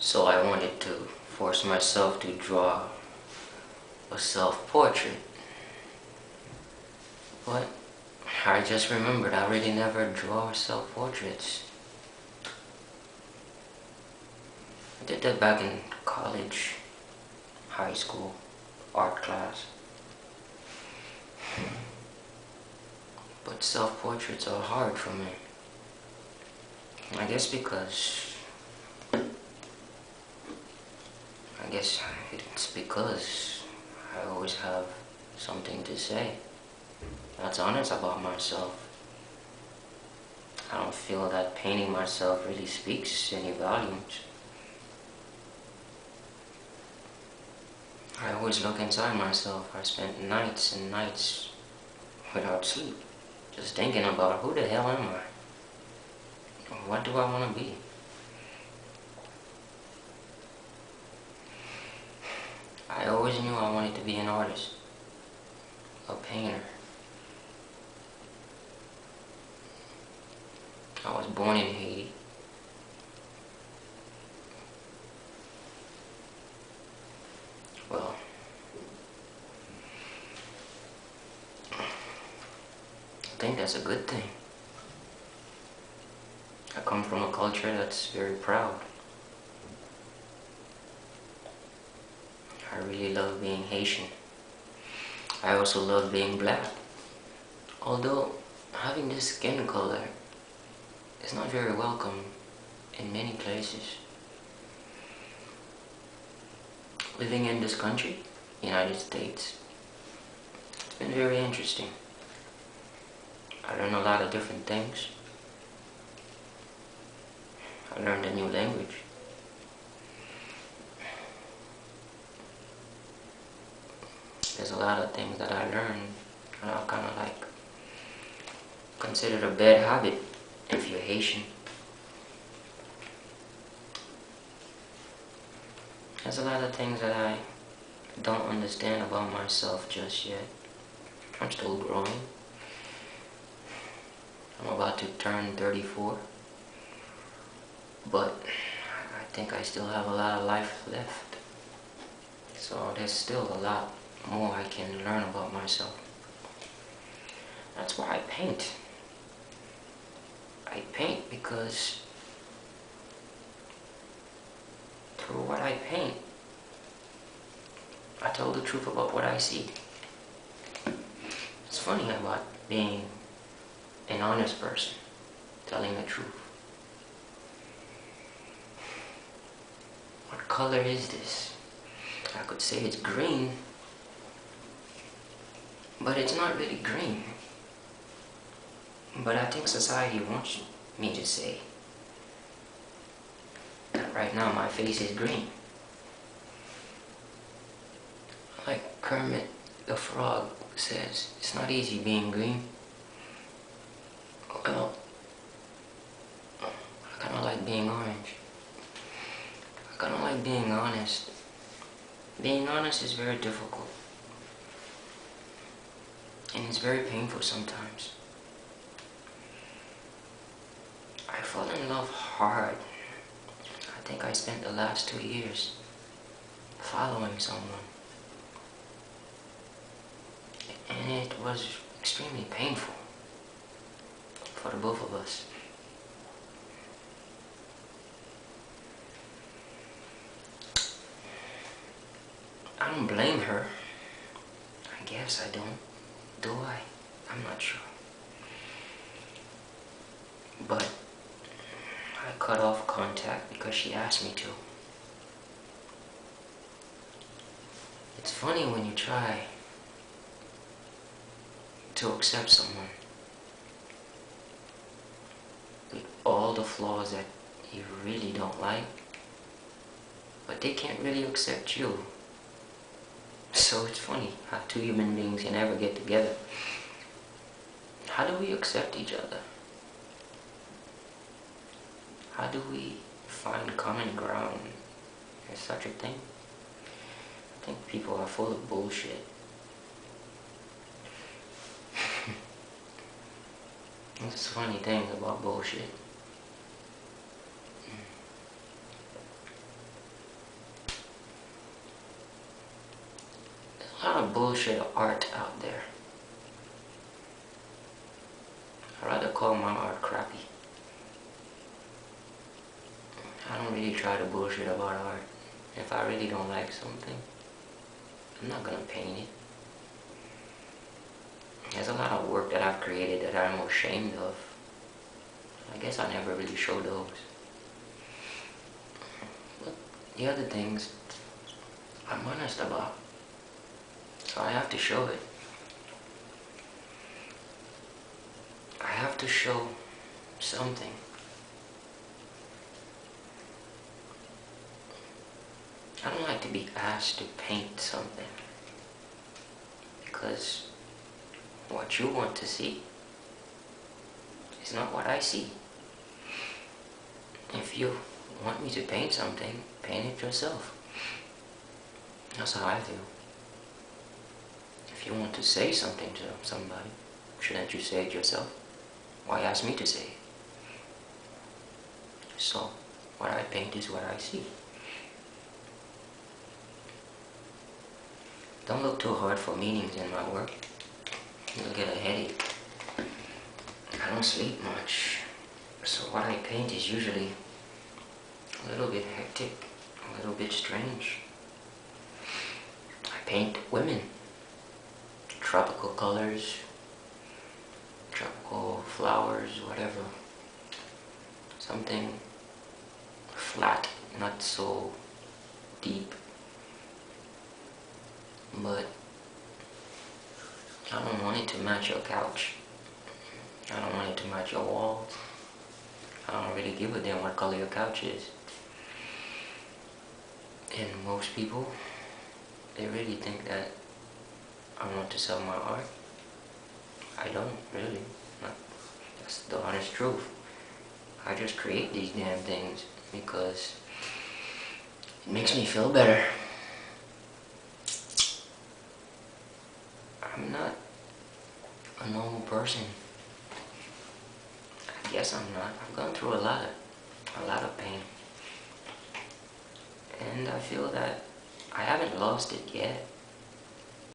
So I wanted to force myself to draw a self-portrait. But I just remembered I really never draw self-portraits. I did that back in college, high school, art class. But self-portraits are hard for me. I guess it's because I always have something to say that's honest about myself. I don't feel that painting myself really speaks any volumes. I always look inside myself. I spent nights and nights without sleep, just thinking about who the hell am I? What do I want to be? I always knew I wanted to be an artist, a painter. I was born in Haiti. Well, I think that's a good thing. I come from a culture that's very proud. I really love being Haitian. I also love being black. Although having this skin color is not very welcome in many places. Living in this country, United States, it's been very interesting. I learned a lot of different things. I learned a new language. There's a lot of things that I learned and I kind of like considered a bad habit if you're Haitian. There's a lot of things that I don't understand about myself just yet. I'm still growing. I'm about to turn 34. But I think I still have a lot of life left. So there's still a lot more I can learn about myself. That's why I paint. I paint because through what I paint, I tell the truth about what I see. It's funny about being an honest person, telling the truth. What color is this? I could say it's green, but it's not really green. But I think society wants me to say that right now my face is green. Like Kermit the Frog says, it's not easy being green. Well, I kind of like being orange. I kind of like being honest. Being honest is very difficult. And it's very painful sometimes. I fell in love hard. I think I spent the last 2 years following someone. And it was extremely painful for the both of us. I don't blame her. I guess I don't. Do I? I'm not sure. But I cut off contact because she asked me to. It's funny when you try to accept someone with all the flaws that you really don't like, but they can't really accept you. So it's funny how two human beings can never get together. How do we accept each other? How do we find common ground? Is such a thing? I think people are full of bullshit. There's funny things about bullshit. a lot of bullshit art out there. I'd rather call my art crappy. I don't really try to bullshit about art. If I really don't like something, I'm not gonna paint it. There's a lot of work that I've created that I'm ashamed of. I guess I never really show those. But the other things, I'm honest about. So I have to show it. I have to show something. I don't like to be asked to paint something, because what you want to see is not what I see. If you want me to paint something, paint it yourself. That's how I feel. If you want to say something to somebody, shouldn't you say it yourself? Why ask me to say it? So, what I paint is what I see. Don't look too hard for meanings in my work. You'll get a headache. I don't sleep much, so what I paint is usually a little bit hectic, a little bit strange. I paint women. Tropical colors, tropical flowers, whatever. Something flat, not so deep. But I don't want it to match your couch. I don't want it to match your walls. I don't really give a damn what color your couch is. And most people, they really think that I want to sell my art. I don't, really. That's the honest truth. I just create these damn things because it makes me feel better. I'm not a normal person. I guess I'm not. I've gone through a lot of pain. And I feel that I haven't lost it yet.